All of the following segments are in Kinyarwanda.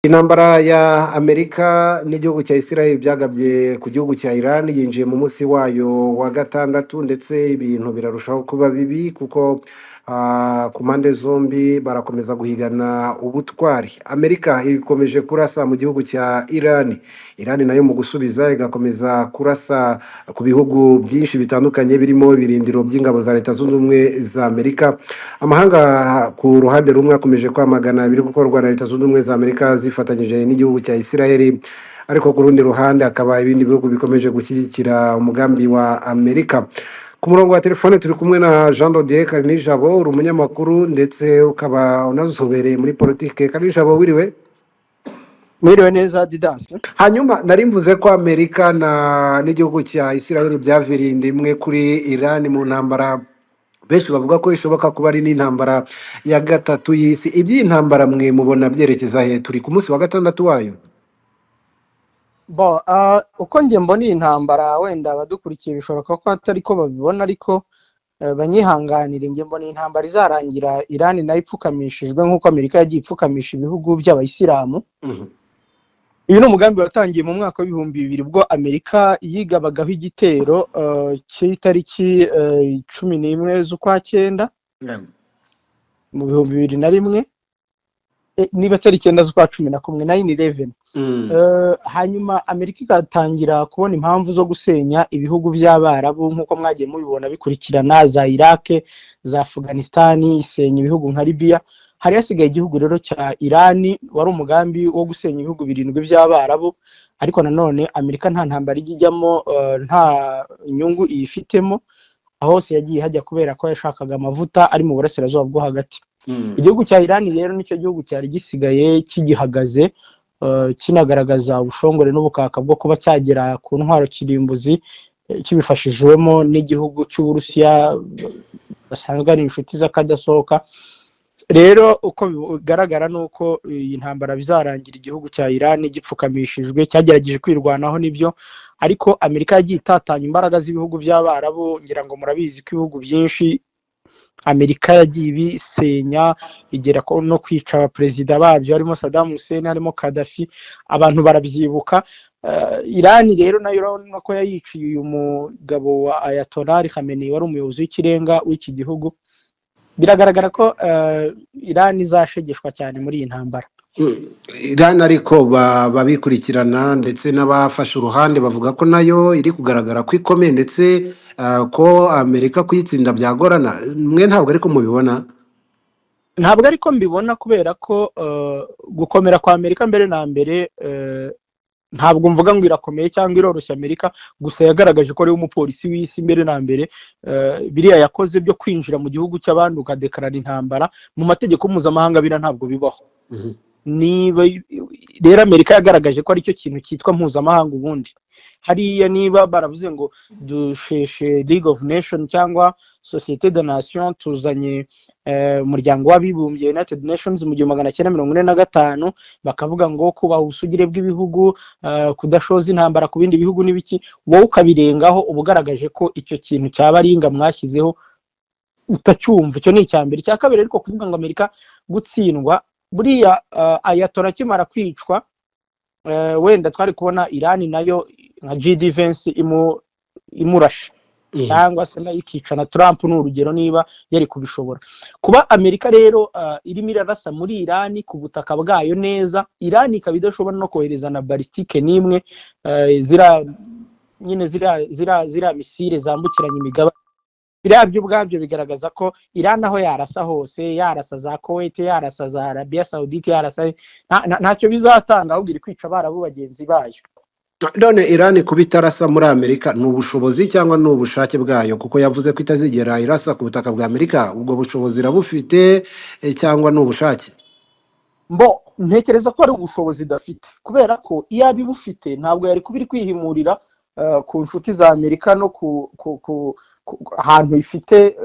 Intambara ya Amerika n'igihugu cya Israel byagabye ku gihugu cya Iran yinjiye mu munsi wayo wa gatandatu, ndetse ibintu birarushaho kuba bibi kuko ku mpande zombi barakomeza guhigana ubutwari. Amerika ikomeje kurasa mu gihugu cya Iran, Iran nayo mu gusubiza igakomeza kurasa ku bihugu byinshi bitandukanye birimo ibirindiro by'ingabo za Leta Zunze Ubumwe za Amerika. Amahanga ku ruhande rumwe akomeje kwamagana ibiri gukorwa na Leta Zunze Ubumwe za Amerika zifatanyije n'igihugu cya Israel, ariko ku rundi ruhande hakaba ibindi bihugu bikomeje gushyigikira umugambi wa Amerika. Ku murongo wa telefone turi kumwe na Jean Dodier Karinijabo, uri umunyamakuru ndetse ukaba unazobereye muri politike. Karinijabo, wiriwe? Mwiriwe neza Didas. Hanyuma nari mvuze ko Amerika n'igihugu cya Israel byaviriye imwe kuri Iran mu ntambara benshi bavuga ko ishoboka kuba ari n'intambara ya gatatu y'isi. Iby'iyi ntambara mwe mubona byerekeza he? Turi ku munsi wa gatandatu wayo. Uko njye mbona iyi ntambara, wenda abadukurikiye bishoboka ko atari ko babibona, ariko banyihanganire. Njye mbona iyi ntambara izarangira Iran nayo ipfukamishijwe nk'uko Amerika yagiye ipfukamisha ibihugu by'abayisilamu. Uyu ni umugambi watangiye mu mwaka w'ibihumbi 2000 ubwo Amerika yigabagaho igitero cy'itariki 11 z'ukwa 9 mu 2001, niba atari 9 z'ukwa 11, 9/11. Hanyuma Amerika igatangira kubona impamvu zo gusenya ibihugu by'Abarabu nk'uko mwagiye mubibona bikurikirana, za Iraq, za Afghanistan, isenya ibihugu nka Libya. Hari hasigaye igihugu rero cya Iran, wari umugambi wo gusenya ibihugu 7 by'Abarabu, ariko nanone Amerika nta ntambara ijyamo, nta nyungu iyifitemo. Aho hose yagiye hajya kubera ko yashakaga amavuta ari mu burasirazuba bwo hagati. Igihugu cya Iran rero nicyo gihugu cyari gisigaye kigihagaze, kinagaragaza ubushongore n'ubukaka bwo kuba cyagera ku ntwaro kirimbuzi, kibifashijwemo n'igihugu cy'Uburusiya basanzwe ari inshuti z'akadasohoka. Rero uko bigaragara nuko iyi ntambara bizarangira igihugu cya Iran gipfukamishijwe, cyagerageje kwirwanaho nibyo, ariko Amerika yagiye itatanya imbaraga z'ibihugu by'Abarabu. Ngira ngo murabizi ko ibihugu byinshi Amerika yagiye ibisenya, igera no kwica abaperezida babyo, harimo Saddam Hussein, harimo Gaddafi, abantu barabyibuka. Iran rero nayo urabona ko yayiciye uyu mugabo wa Ayatollah Ali Khamenei wari umuyobozi w'ikirenga w'iki gihugu. Biragaragara ko Iran izashegeshwa cyane muri iyi ntambara. Iran ariko babikurikirana ndetse n'abafashe uruhande bavuga ko nayo iri kugaragara ko ikomeye, ndetse ko Amerika kuyitsinda byagorana. Mwe ntabwo ariko mubibona? Ntabwo ariko mbibona, kubera ko gukomera kwa Amerika mbere na mbere, ntabwo mvuga ngo irakomeye cyangwa iroroshya Amerika, gusa yagaragaje ko ari umupolisi w'isi mbere na mbere. Biriya yakoze byo kwinjira mu gihugu cy'abandi ukadekarana intambara, mu mategeko mpuzamahanga bira ntabwo bibaho. Niba rero Amerika yagaragaje ko aricyo kintu cyitwa mpuzamahanga. Ubundi hariya niba baravuze ngo dusheshe League of Nations cyangwa Société des Nations, tuzanye umuryango w'abibumbye United Nations mu 1945, bakavuga ngo kubaha ubusugire bw'ibihugu, kudashoza intambara ku bindi bihugu n'ibiki, wowe ukabirengaho, ubugaragaje ko icyo kintu cyaba ari inga mwashyizeho utacyumva. Icyo ni icyambere. Cya kabiri ariko kuvuga ngo Amerika gutsindwa, buriya Ayatollah kimara kwicwa, wenda twari kubona Iran nayo nka GD Vance imurasha, cyangwa se nayo ikicana Trump n'urugero, niba yari kubishobora. Kuba Amerika rero irimo irarasa muri Iran ku butaka bwayo neza, Iran ikaba idashobora no kohereza na balistike n'imwe, zira misile zambukiranya imigabane. Birabyo ubwabyo bigaragaza ko Iran aho yarasa hose, yarasa za Kuwait, yarasa za Arabia Saudite, yarasa ntacyo bizatanga, ahubwo iri kwica Abarabu bagenzi bayo. None Iran kuba itarasa muri Amerika ni ubushobozi cyangwa ni ubushake bwayo? Kuko yavuze ko itazigera irasa ku butaka bwa Amerika. Ubwo bushobozi irabufite cyangwa ni ubushake? Ntekereza ko ari ubushobozi idafite, kubera ko iyo abibufite ntabwo yari kubiri kwihimurira ku nshuti za Amerika no ku ahantu ifite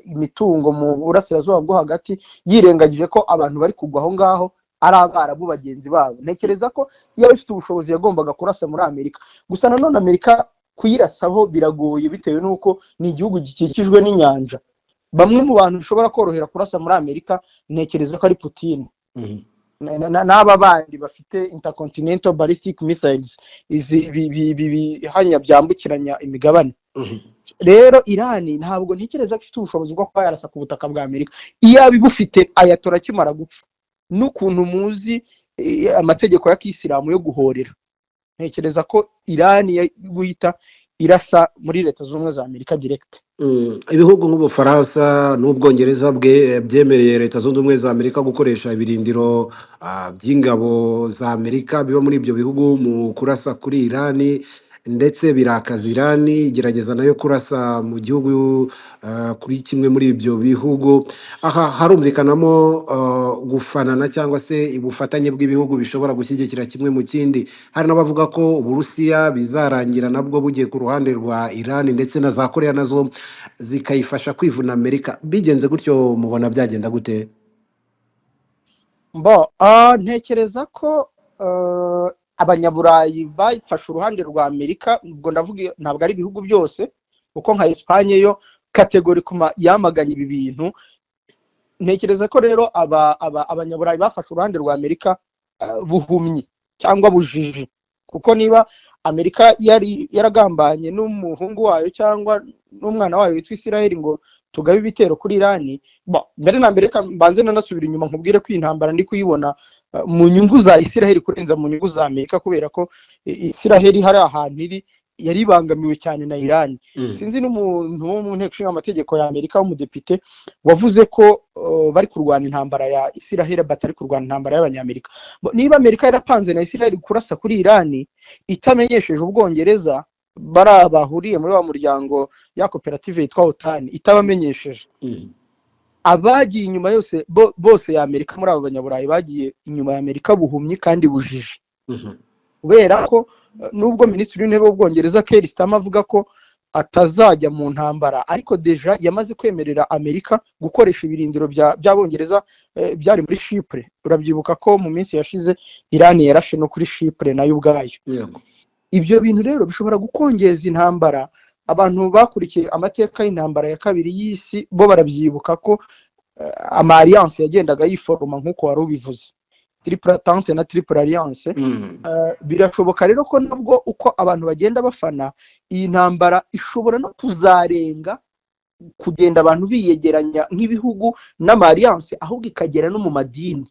imitungo mu burasirazuba bwo hagati, yirengagije ko abantu bari kugwa aho ngaho ari Abarabu bagenzi babo. Ntekereza ko iyo ifite ubushobozi yagombaga kurasa muri Amerika. Gusa nanone Amerika kuyirasaho biragoye, bitewe n'uko ni igihugu gikikijwe n'inyanja. Bamwe mu bantu bishobora korohera kurasa muri Amerika, ntekereza ko ari Putin. n'aba bandi bafite intercontinental ballistic missiles izi bihanya byambukiranya imigabane. Rero Irani ntabwo ntekereza ko ifite ubushobozi bwo kuba yarasa ku butaka bwa Amerika. Iyo abibufite ayatora akimara gupfa, n'ukuntu muzi amategeko ya kisilamu yo guhorera, ntekereza ko Irani guhita irasa muri Leta Zunze Ubumwe za Amerika direct. Ibihugu nk'Ubufaransa n'Ubwongereza byemereye Leta Zunze Ubumwe za Amerika gukoresha ibirindiro by'ingabo za Amerika biba muri ibyo bihugu mu kurasa kuri Irani, ndetse birakaza Irani igerageza nayo kurasa mu gihugu kuri kimwe muri ibyo bihugu. Aha harumvikanamo gufanana cyangwa se ubufatanye bw'ibihugu bishobora gushyigikira kimwe mu kindi. Hari n'abavuga ko Uburusiya bizarangira nabwo bugiye ku ruhande rwa Irani, ndetse na za Korea nazo zikayifasha kwivuna Amerika. Bigenze gutyo mubona byagenda gute? Ntekereza ko abanyaburayi bafashe uruhande rwa Amerika, ubwo ndavuga ntabwo ari ibihugu byose, kuko nka Espagne yo kategorikuma yamaganye ibi bintu. Ntekereza ko rero abanyaburayi bafashe uruhande rwa Amerika buhumyi cyangwa bujiji, kuko niba Amerika yari yaragambanye n'umuhungu wayo cyangwa n'umwana wayo witwa Israel ngo tugabe ibitero kuri Irani, mbere na mbere mbanze nanasubira inyuma nkubwire ko intambara ndi kuyibona mu nyungu za Israel kurenza mu nyungu za Amerika, kubera ko Israel hari ahantu iri yari bangamiwe cyane na Irani. Sinzi n'umuntu wo mu nteko ishinga amategeko ya Amerika w'umudepite wavuze ko bari kurwana intambara ya Israel batari kurwana intambara y'abanyamerika. Niba Amerika yarapanze na Israel kurasa kuri Irani itamenyesheje Ubwongereza, bari bahuriye muri wa muryango ya koperative yitwa OTAN, itabamenyesheje, abagiye inyuma yose bose ya Amerika muri abo banyaburayi bagiye inyuma ya Amerika buhumyi kandi bujiji. Kubera ko nubwo Minisitiri w'Intebe w'Ubwongereza Keir Starmer avuga ko atazajya mu ntambara, ariko deja yamaze kwemerera Amerika gukoresha ibirindiro by'Abongereza byari muri Chypre. Urabyibuka ko mu minsi yashize Irani yarashe no kuri Chypre nayo ubwayo. Ibyo bintu rero bishobora gukongeza intambara. Abantu bakurikiye amateka y'intambara ya kabiri y'isi bo barabyibuka ko ama alliance yagendaga yiforoma nk'uko wari ubivuze, triple entente na triple alliance. Birashoboka rero ko nabwo uko abantu bagenda bafana iyi ntambara ishobora no kuzarenga kugenda abantu biyegeranya nk'ibihugu n'ama alliance, ahubwo ikagera no mu madini.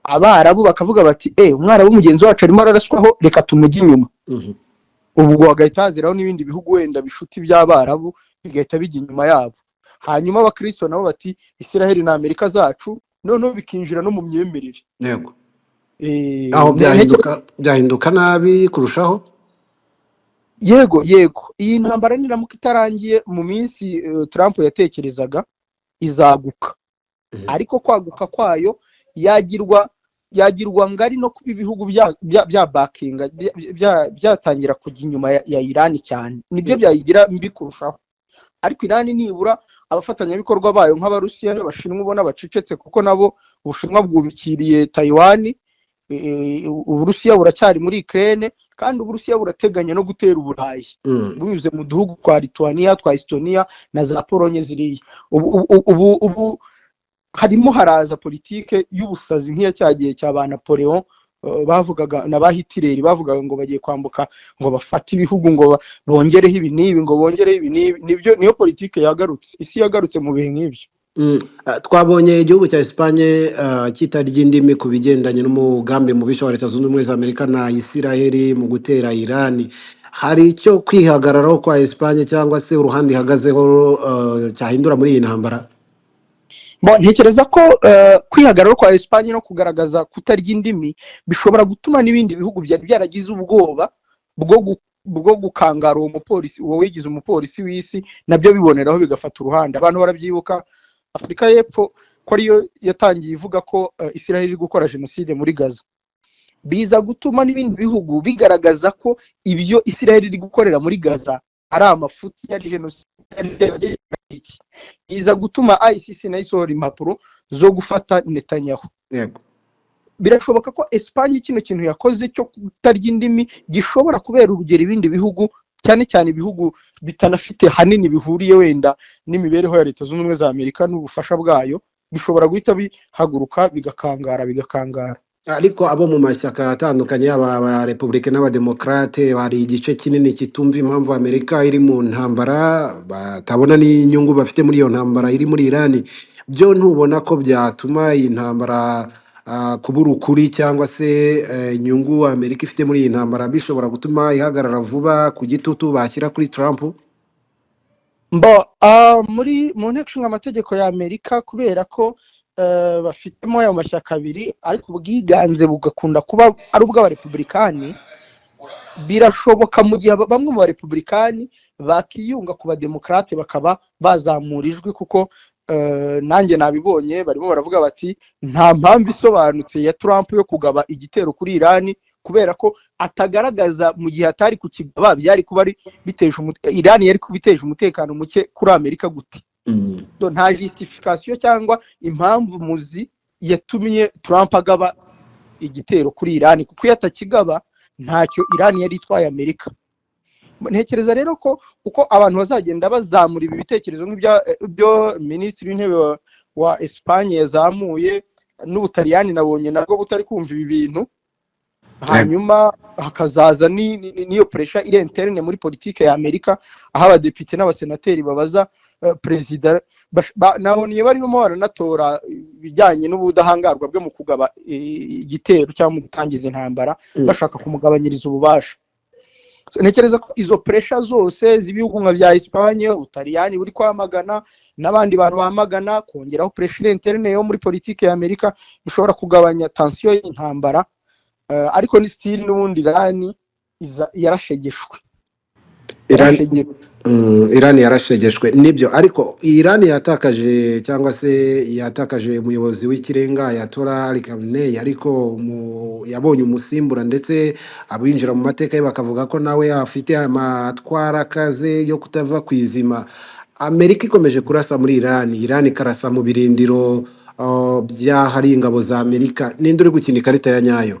Abarabu bakavuga bati umwarabu mugenzi wacu arimo araraswaho, reka tumujye inyuma. Ubwo hagahita haziraho n'ibindi bihugu wenda bishuti by'Abarabu bigahita bijya inyuma yabo. Hanyuma abakristo nabo bati Israel na Amerika zacu, noneho bikinjira no mu myemerere. Yego. Aho byahinduka nabi kurushaho. Yego. Iyi ntambara niramuka itarangiye mu minsi Trump yatekerezaga izaguka. Ariko kwaguka kwayo yagirwa ngari no kuba ibihugu bya backinga byatangira kujya inyuma ya Irani cyane, nibyo byayigira mbi kurushaho. Ariko Irani nibura abafatanyabikorwa bayo nk'Abarusiya n'Abashinwa ubona bacecetse, kuko nabo Ubushinwa bwubikiriye Taiwan, Uburusiya buracyari muri Ukraine, kandi Uburusiya burateganya no gutera Uburayi bunyuze mu duhugu kwa Lithuania, twa Estonia na za Polonye ziriya. Ubu harimo haraza politike y'ubusazi nk'iya cyagiye cya ba Napoleon, bavugaga na ba Hitler bavugaga ngo bagiye kwambuka ngo bafate ibihugu ngo bongereho ibi n'ibi ngo bongereho ibi n'ibi. Nibyo niyo politike yagarutse, isi yagarutse mu bihe nk'ibyo. Twabonye igihugu cya Espagne kitarya indimi ku bigendanye n'umugambi mubisha wa Leta Zunze Ubumwe za Amerika na Israel mu gutera Irani. Hari icyo kwihagararaho kwa Espagne cyangwa se uruhande ihagazeho cyahindura muri iyi ntambara? Ntekereza ko kwihagarara kwa Espagne no kugaragaza kutarya indimi bishobora gutuma n'ibindi bihugu byari byaragize ubwoba bwo gukangara uwo mupolisi, uwo wigize umupolisi w'isi, nabyo biboneraho bigafata uruhande. Abantu barabyibuka Afurika y'Epfo ko ariyo yatangiye ivuga ko Israel iri gukora jenoside muri Gaza. Biza gutuma n'ibindi bihugu bigaragaza ko ibyo Israel iri gukorera muri Gaza ari amafuti ya jenoside. Biza gutuma ICC nayo isohora impapuro zo gufata Netanyahu. Yego. Birashoboka ko Espagne kino kintu yakoze cyo kutarya indimi gishobora kubera urugero ibindi bihugu, cyane cyane ibihugu bitanafite hanini bihuriye wenda n'imibereho ya Leta Zunze Ubumwe za Amerika n'ubufasha bwayo, bishobora guhita bihaguruka bigakangara. ariko abo mu mashyaka atandukanye yaba aba repubulika n'abademokarate hari igice kinini kitumva impamvu amerika iri mu ntambara, batabona n'inyungu bafite muri iyo ntambara iri muri irani. Byo ntubona ko byatuma iyi ntambara kubura ukuri cyangwa se inyungu amerika ifite muri iyi ntambara bishobora gutuma ihagarara vuba ku gitutu bashyira kuri Trump? Mu nteko ishinga amategeko ya Amerika, kubera ko bafitemo ayo mashyaka abiri ariko ubwiganze bugakunda kuba ari ubw'abarepublikani, birashoboka mu gihe bamwe mu barepublikani bakiyunga ku bademokarate bakaba bazamura ijwi, kuko nanjye nabibonye barimo baravuga bati nta mpamvu isobanutse ya Trump yo kugaba igitero kuri Irani, kubera ko atagaragaza mu gihe atari kukigaba byari kuba ari Irani yari kubiteje umutekano muke kuri Amerika gute. Nta justification cyangwa impamvu muzi yatumye Trump agaba igitero kuri Irani, kuko iyo atakigaba ntacyo Irani yari itwaye Amerika. Ntekereza rero ko uko abantu bazagenda bazamura ibi bitekerezo nk'ibyo minisitiri w'intebe wa Espagne yazamuye, n'Ubutaliyani nabonye nabwo butari kumva ibi bintu, hanyuma hakazaza n'iyo pressure iri interne muri politike ya Amerika, aho abadepite n'abasenateri babaza perezida, nabonye barimo baranatora bijyanye n'ubudahangarwa bwe mu kugaba igitero cyangwa mu gutangiza intambara, bashaka kumugabanyiriza ububasha. Ntekereza ko izo pressure zose z'ibihugu nka bya Espagne, Ubutaliyani buri kwamagana n'abandi bantu bamagana, kongeraho pressure interne yo muri politike ya Amerika, bishobora kugabanya tension y'intambara. Ariko ni still n'ubundi Irani yarashegeshwe. Irani yarashegeshwe nibyo, ariko Irani yatakaje cyangwa se yatakaje umuyobozi w'ikirenga Ayatollah Ali Khamenei, ariko yabonye umusimbura, ndetse abinjira mu mateka ye bakavuga ko nawe afite amatwara akaze yo kutava ku izima. Amerika ikomeje kurasa muri Irani ikarasa mu birindiro by'ahari ingabo za Amerika. Ninde uri gukina ikarita ya nyayo?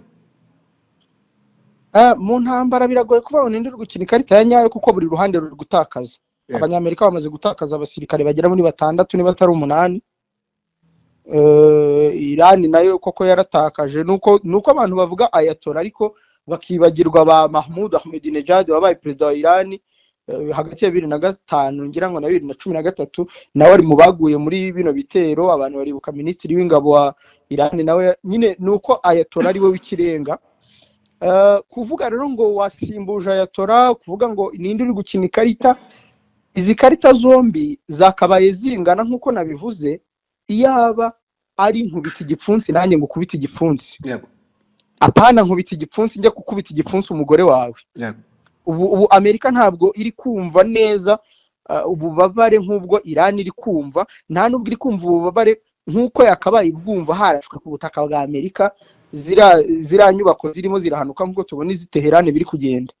Mu ntambara biragoye kuba ninde uri gukina ikarita ya nyayo, kuko buri ruhande ruri gutakaza. Abanyamerika bamaze gutakaza abasirikare bagera muri 6 niba atari 8. Irani nayo koko yaratakaje, nuko abantu bavuga Ayatollah ariko bakibagirwa ba Mahmoud Ahmadinejad wabaye perezida wa Irani hagati ya 2005 ngira ngo na 2013, nawe ari mu baguye muri bino bitero. Abantu baribuka minisitiri w'ingabo wa Irani nawe nyine, nuko Ayatollah ari we w'ikirenga. Kuvuga rero ngo wasimbuje Ayatollah, kuvuga ngo ninde uri gukina ikarita, izi karita zombi zakabaye zingana nk'uko nabivuze. Iyaba ari nkubita igipfunsi nanjye ngo kubita igipfunsi, apana nkubita igipfunsi njya kukubita igipfunsi umugore wawe. Ubu Amerika ntabwo iri kumva neza ububabare nk'ubwo Irani iri kumva, nta nubwo iri kumva ububabare nk'uko yakabaye bwumva harashwe ku butaka bwa Amerika zira nyubako zirimo zirahanuka nk'uko tubona izi Teherani biri kugenda.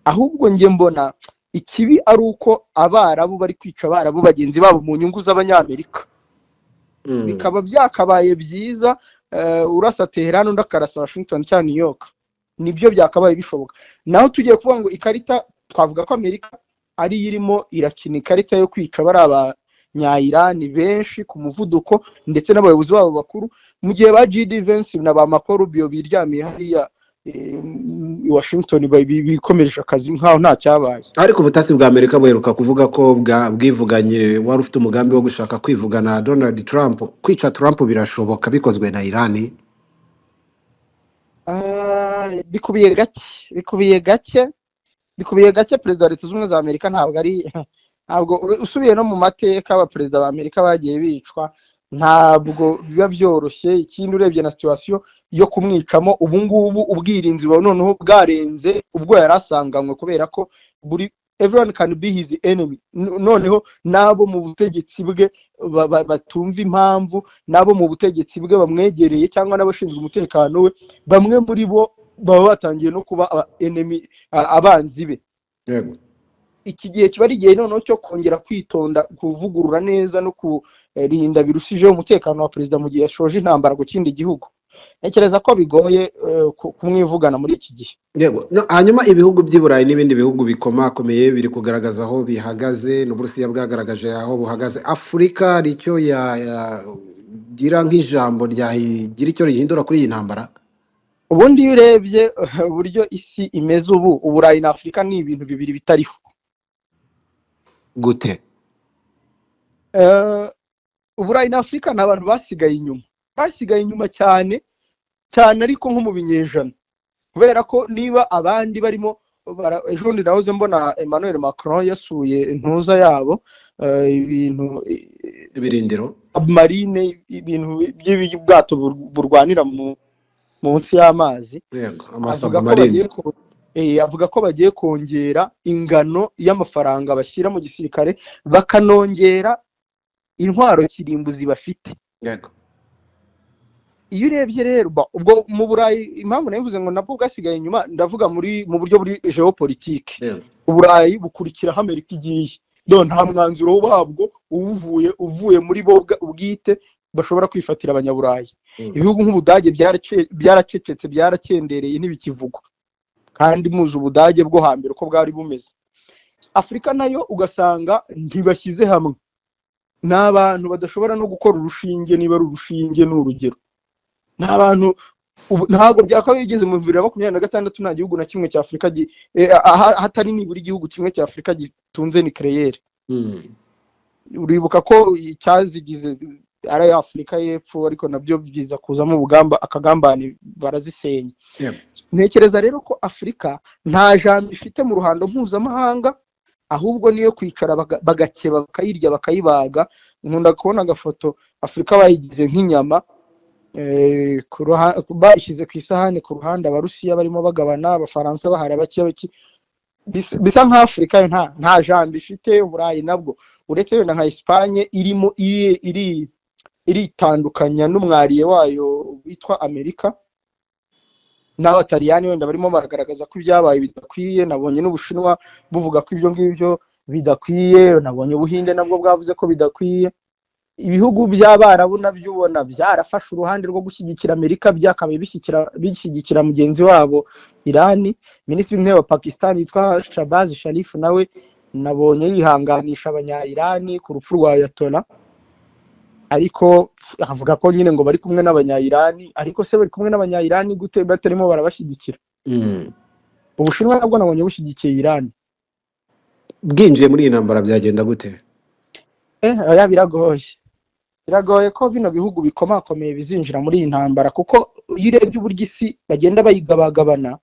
Ahubwo nge mbona ikibi ari uko Abarabu bari kwica Abarabu bagenzi babo mu nyungu z'Abanyamerika. Bikaba byakabaye byiza urasa Teherani undi akarasa Washington cyangwa New York, nibyo byakabaye bishoboka. Naho tugiye kuvuga ngo ikarita, twavuga ko Amerika ari irimo irakina ikarita yo kwica bari Abanya-Irani benshi ku muvuduko, ndetse n'abayobozi babo bakuru, mu gihe ba J.D. Vance na ba Marco Rubio biryamiye hariya i Washington bikomeje akazi nkaho nta cyabaye. Ariko ubutasi bwa Amerika buheruka kuvuga ko bwivuganye wari ufite umugambi wo gushaka kwivugana Donald Trump. Kwica Trump birashoboka bikozwe na Irani? Bikubiye gake perezida wa Leta Zunze za Amerika ntabwo usubiye no mu mateka abaperezida ba Amerika bagiye bicwa, ntabwo biba byoroshye. Ikindi urebye na situation yo kumwicamo ubu ngubu, ubwirinzi bwa noneho bwarenze ubwo yarasanganywe, kubera ko everyone can be his enemy. Noneho nabo mu butegetsi bwe batumva impamvu, nabo mu butegetsi bwe bamwegereye cyangwa n'abashinzwe umutekano we, bamwe muri bo baba batangiye no kuba enemy, abanzi be. Iki gihe kiba ari igihe noneho cyo kongera kwitonda, kuvugurura neza no kurinda birushijeho umutekano wa perezida mu gihe yashoje intambara ku kindi gihugu. ntekereza ko bigoye kumwivugana muri iki gihe. yego no, hanyuma ibihugu by'i Burayi n'ibindi bihugu bikomakomeye biri kugaragaza aho bihagaze, n'Uburusiya bwagaragaje aho buhagaze. Afurika hari icyo yagira nk'ijambo ryagira icyo rihindura kuri iyi ntambara? Ubundi iyo urebye uburyo isi imeze ubu, Uburayi na Afurika ni ibintu bibiri bitariho. Gute? Uburayi na Afurika ni abantu basigaye inyuma cyane cyane, ariko nko mu binyejana, kubera ko niba abandi barimo ejo bundi nahoze mbona Emmanuel Macron yasuye intuza yabo, ibintu ibirindiro submarine, ibintu by'ubwato burwanira munsi y'amazi. yego avuga ko amasubmarine. avuga ko bagiye kongera ingano y'amafaranga bashyira mu gisirikare, bakanongera intwaro kirimbuzi bafite. yego Iyo urebye rero ubwo mu Burayi, impamvu navuze ngo nabwo bwasigaye inyuma, ndavuga mu buryo buri geopolitique. yego Uburayi bukurikiraho Amerika igiye, nta mwanzuro wabwo uvuye muri bo ubwite bashobora kwifatira abanyaburayi. Ibihugu nk'Ubudage byaracecetse, byarakendereye, ntibikivugwa, kandi muzi Ubudage bwo hambere uko bwari bumeze. Afurika nayo ugasanga ntibashyize hamwe, ni abantu badashobora no gukora urushinge, niba ari urushinge ni urugero. Ni abantu ntabwo byakabaye bigeze mu 2026 nta gihugu na kimwe cya Afurika hatari nibura igihugu kimwe cya Afurika gitunze nucleaire. Uribuka ko cyazigize ari Afurika y'Epfo, ariko nabyo byiza kuzamo akagambane barazisenya. Ntekereza rero ko Afurika nta jambo ifite mu ruhando mpuzamahanga, ahubwo niyo kwicara bagakeba, bakayirya, bakayibaga. Nkunda kubona agafoto Afurika bayigize nk'inyama, bayishyize ku isahani, ku ruhande Abarusiya barimo bagabana, Abafaransa bahari bake, bisa nka Afurika nta jambo ifite. Uburayi nabwo uretse wenda nka Espagne irimo iritandukanya n'umwariye wayo witwa Amerika, n'Abataliyani wenda barimo baragaragaza ko ibyabaye bidakwiye. Nabonye n'Ubushinwa buvuga ko ibyo ngibyo bidakwiye, nabonye Ubuhinde nabwo bwavuze ko bidakwiye. Ibihugu by'Abarabu nabyo ubona byarafashe uruhande rwo gushyigikira Amerika, byakabaye bishyigikira mugenzi wabo Irani. Minisitiri w'intebe wa Pakistan yitwa Shahbaz Sharif nawe nabonye yihanganisha abanya-Irani ku rupfu rwa Ayatollah, ariko avuga ko nyine ngo bari kumwe n'abanya-Irani. Ariko se bari kumwe n'abanya-Irani gute batarimo barabashyigikira? Ubushinwa nabwo nabonye bushyigikiye Irani. Bwinjiye muri iyi ntambara byagenda gute? Oya, biragoye ko bino bihugu bikomakomeye bizinjira muri iyi ntambara, kuko iyo urebye uburyo isi bagenda bayigabagabana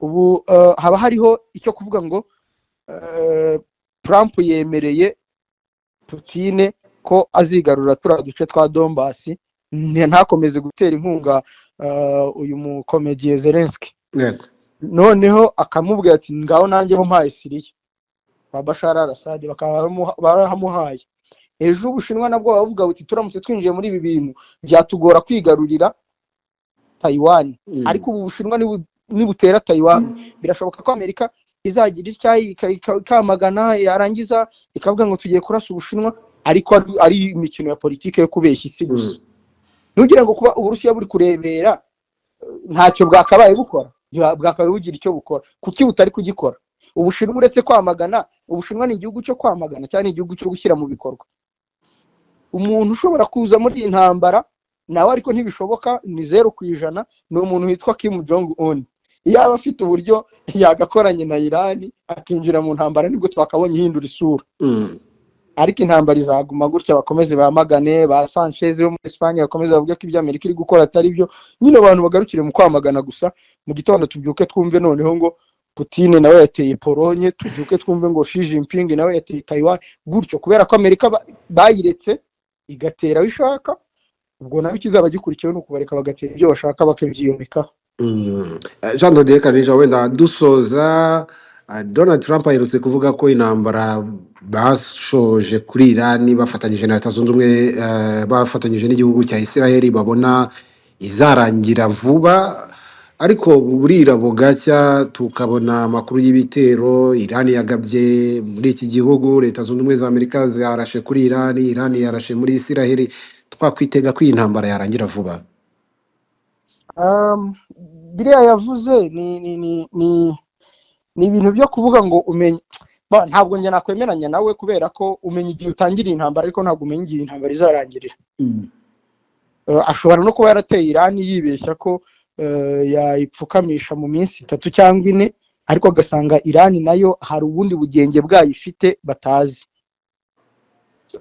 ubu, haba hariho icyo kuvuga ngo Trump yemereye Putin ko azigarura turiya duce twa Donbass, ntakomeze gutera inkunga uyu mukomediye Zelensky. Noneho akamubwira ati ngaho nanjye mumpaye Syria wa Bashar al-Assad, bakaba barahamuhaye. Ejo Ubushinwa nabwo bavuga buti turamutse twinjiye muri ibi bintu byatugora kwigarurira Taiwan. Ariko ubu Ubushinwa nibutera Taiwan, birashoboka ko Amerika izagira icyayi ikamagana, yarangiza ikavuga ngo tugiye kurasa Ubushinwa, ariko ari imikino ya politike yo kubeshya isi gusa. Nugira ngo kuba Uburusiya buri kurebera ntacyo bwakabaye bukora, bwakabaye bugira icyo bukora, kuki butari kugikora? Ubushinwa uretse kwamagana, Ubushinwa ni igihugu cyo kwamagana cyane, igihugu cyo gushyira mu bikorwa. Umuntu ushobora kuza muri iyi ntambara nawe ariko ntibishoboka, ni 0%, ni umuntu witwa Kim Jong Un. Iyo aba afite uburyo yagakoranye na Irani akinjira mu ntambara, nibwo twakabonye ihindura isura. Ariko intambara izaguma gutya, bakomeze bamagane, ba Sanchez wo muri Espagne bakomeze bavuga ko ibyo Amerika iri gukora atari byo. Nyine abantu bagarukire mu kwamagana gusa. Mu gitondo tubyuke twumve noneho ngo Putin nawe yateye Polonye, tubyuke twumve ngo Xi Jinping nawe yateye Taiwan, gutyo, kubera ko Amerika bayiretse igatera bishaka. Ubwo nabi kizaba gikurikiwe no kubareka bagatera ibyo bashaka bakabyiyomekaho. Jean Dodier Kanija, wenda dusoza, Donald Trump aherutse kuvuga ko intambara bashoje kuri Irani bafatanyije na Leta Zunze Ubumwe, bafatanyije n'igihugu cya Israel, babona izarangira vuba. Ariko burira bugacya tukabona amakuru y'ibitero Irani yagabye muri iki gihugu, Leta Zunze Ubumwe za Amerika zarashe kuri Irani, Irani yarashe muri Israel. Twakwitega ko iyi ntambara yarangira vuba? biriya yavuze ni ibintu byo kuvuga ngo umenye ntabwo njye nakwemeranya nawe kubera ko umenya igihe utangiriye intambara ariko ntabwo umenya igihe intambara izarangirira. Ashobora no kuba yarateye Irani yibeshya ko yayipfukamisha mu minsi 3 cyangwa 4 ariko agasanga Irani nayo hari ubundi bugenge bwayo ifite batazi.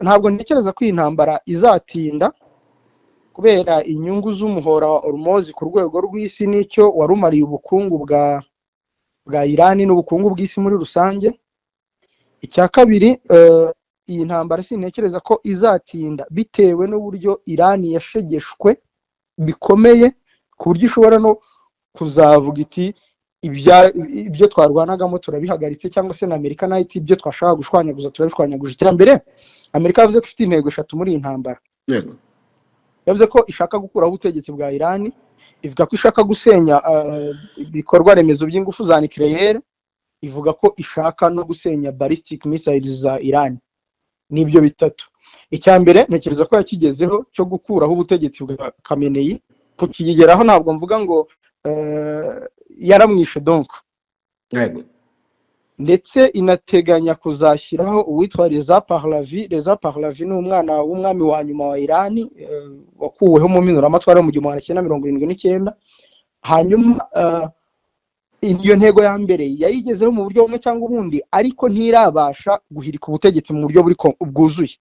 Ntabwo ntekereza ko iyi ntambara izatinda kubera inyungu z'umuhora wa Hormuz ku rwego rw'isi nicyo warumariye ubukungu bwa Irani n'ubukungu bw'isi muri rusange. Icya kabiri, iyi ntambara sintekereza ko izatinda bitewe n'uburyo Irani yashegeshwe bikomeye ku buryo ishobora no kuzavuga iti ibyo twarwanagamo turabihagaritse, cyangwa se na Amerika nayo iti ibyo twashaka gushwanyaguza turabishwanyaguje. Icya mbere, Amerika yavuze ko ifite intego 3 muri iyi ntambara. Yavuze ko ishaka gukuraho ubutegetsi bwa Irani, ivuga ko ishaka gusenya ibikorwa remezo by'ingufu za nucleaire, ivuga ko ishaka no gusenya ballistic missiles za Irani. Nibyo bitatu. Icya mbere ntekereza ko yakigezeho cyo gukuraho ubutegetsi bwa Khamenei. Kukigeraho ntabwo mvuga ngo yaramwishe donc, ndetse inateganya kuzashyiraho uwitwa Reza Pahlavi. Reza Pahlavi ni umwana w'umwami wa nyuma wa Irani wakuweho mu mpinduramatwara mu 1979. Hanyuma iyo ntego ya mbere yayigezeho mu buryo bumwe cyangwa ubundi, ariko ntirabasha guhirika ubutegetsi mu buryo bwuzuye.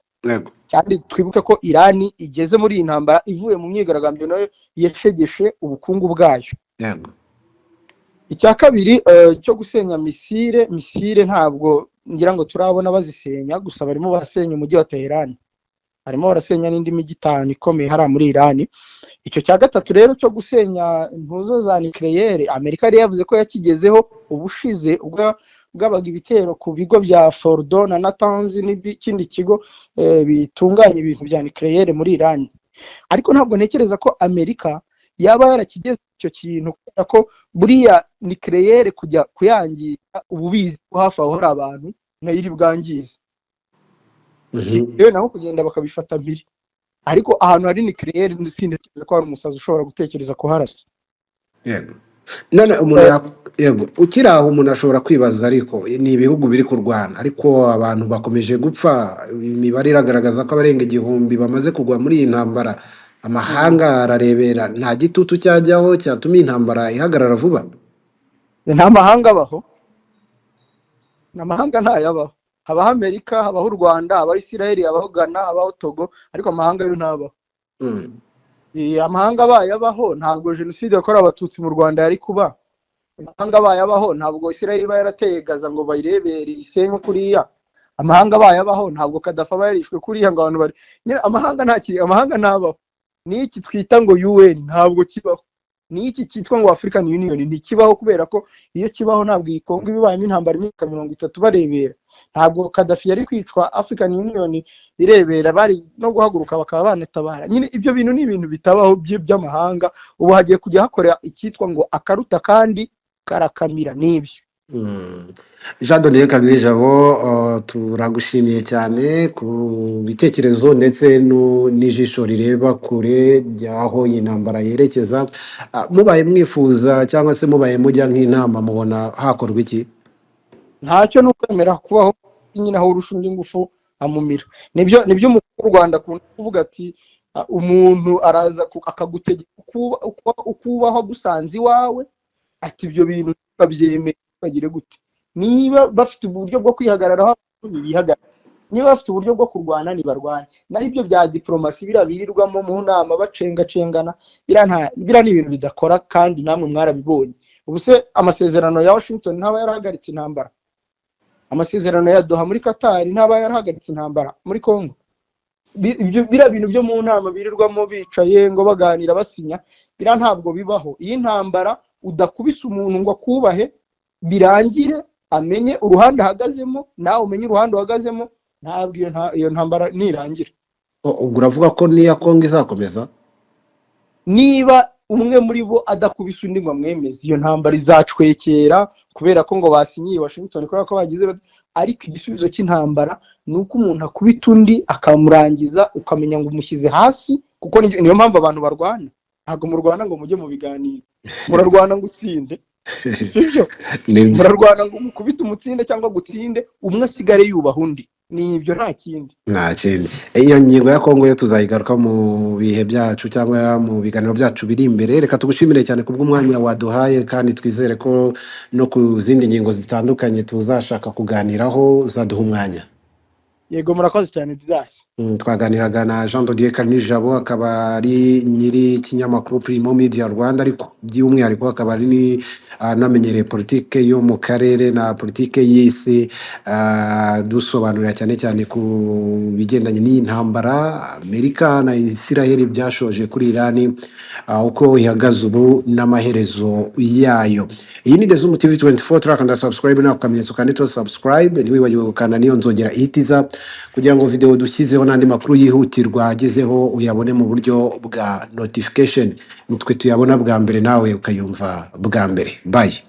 Kandi twibuke ko Irani igeze muri iyi ntambara ivuye mu myigaragambyo nayo yashegeshe ubukungu bwayo. Icya kabiri, cyo gusenya misile ntabwo ngira ngo turabona bazisenya, gusa barimo barasenya umujyi wa Tehran, harimo barasenya n'indi mijyi 5 ikomeye hari muri Irani. Icyo cya gatatu rero cyo gusenya impuzo za nucleaire, Amerika yari yavuze ko yakigezeho ubushize bwabaga ibitero ku bigo bya Fordo na Natanz n'ikindi kigo bitunganya ibintu bya nucleaire muri Irani. Ariko ntabwo ntekereza ko Amerika yaba yarakigeze icyo kintu, kubera ko buriya nucleaire kujya kuyangiza ububizi hafi aho hari abantu nayiri bwangiza. Yewe naho kugenda bakabifata mpiri, ariko ahantu hari nucleaire sintekereza ko hari umusazi ushobora gutekereza ko harasa. None umuntu ukiraho umuntu ashobora kwibaza, ariko ni ibihugu biri kurwana ariko abantu bakomeje gupfa. Imibare iragaragaza ko abarenga 1000 bamaze kugwa muri iyi ntambara. Amahanga ararebera, nta gitutu cyajyaho cyatuma intambara ihagarara vuba. Nta mahanga abaho, n'amahanga ntayabaho. Habaho Amerika, habaho u Rwanda, habaho Israel, habaho Ghana, habaho Togo, ariko amahanga yo ntabaho. Amahanga bayabaho ntabwo jenoside yakorewe abatutsi mu Rwanda yari kuba. Amahanga bayabaho ntabwo Israel iba yarateye Gaza ngo bayirebere isenye kuriya. Amahanga bayabaho ntabwo Kadafa bayarishwe kuriya ngo abantu bari. Amahanga ntakiri, amahanga ntabaho. Ni iki twita ngo UN ntabwo kibaho. Ni iki cyitwa ngo African Union ntikibaho, kubera ko iyo kibaho ntabwo ikongo bibayemo intambara imyaka 30 barebera. Ntabwo Kadafi yari kwicwa African Union irebera, bari no guhaguruka bakaba banetabara. Nyine ibyo bintu ni ibintu bitabaho by'amahanga. Ubu hagiye kujya hakora icyitwa ngo akaruta kandi karakamira n'ibyo. Jean Dodier Karinijabo, turagushimiye cyane ku bitekerezo ndetse n'ijisho rireba kure byaho iyi ntambara yerekeza. Mubaye mwifuza cyangwa se mubaye mujya nk'inama, mubona hakorwa iki? Ntacyo nukwemera kubaho nyine aho urusha undi ngufu amumira. Nibyo umukuru w'u Rwanda kuvuga ati umuntu araza akagutegeka ukubaho gusanze iwawe, ati ibyo bintu babyemeye bagire gute. Niba bafite uburyo bwo kwihagararaho bihagarara, niba bafite uburyo bwo kurwana nibarwane. Naho ibyo bya diplomasi birabirirwamo mu nama bacengacengana, bira ni ibintu bidakora, kandi namwe mwarabibonye. Ubu se amasezerano ya Washington ntaba yarahagaritse intambara, amasezerano ya Doha muri Qatar ntaba yarahagaritse intambara muri Congo. Bira bintu byo mu nama birirwamo bicaye ngo baganira basinya, bira ntabwo bibaho. Iyi ntambara udakubise umuntu ngo akubahe birangire, amenye uruhande ahagazemo nawe umenye uruhande uhagazemo, ntabwo iyo ntambara nirangira. Ubwo uravuga ko niya Kongo izakomeza? Niba umwe muri bo adakubise undi ngo amwemeze, iyo ntambara izacwekera, kubera ko ngo basinyiye Washington kubera ko bagize. Ariko igisubizo cy'intambara ni uko umuntu akubita undi akamurangiza, ukamenya ngo umushyize hasi, kuko niyo mpamvu abantu barwana. ntabwo murwana ngo mujye mu biganiro, murarwana ngo utsinde, sibyo? nibyo. Murarwana ngo mukubite umutsinde cyangwa gutsinde, umwe asigare yubaha undi, ni ibyo nta kindi. Nta kindi. Iyo ngingo ya Kongo yo tuzayigaruka mu bihe byacu cyangwa mu biganiro byacu biri imbere. Reka tugushimire cyane kubw'umwanya waduhaye, kandi twizere ko no ku zindi ngingo zitandukanye tuzashaka kuganiraho uzaduha umwanya. Yego, murakoze cyane Didas. Twaganiraga na Jean Dodier Kanijabo, akaba ari nyiri ikinyamakuru Primo Media Rwanda, ariko by'umwihariko akaba ari anamenyereye politike yo mu karere na politike y'isi, dusobanurira cyane cyane ku bigendanye n'iyi ntambara Amerika na Israel byashoje kuri Irani, uko ihagaze ubu n'amaherezo yayo. Iyi ni Dezumu TV 24, turakanda subscribe na kamenyetso kanditseho subscribe, ntiwibagiwe gukanda niyo nzogera ihitiza kugira ngo video dushyizeho n'andi makuru yihutirwa agezeho uyabone mu buryo bwa notification, nitwe tuyabona bwa mbere nawe ukayumva bwa mbere. Bye.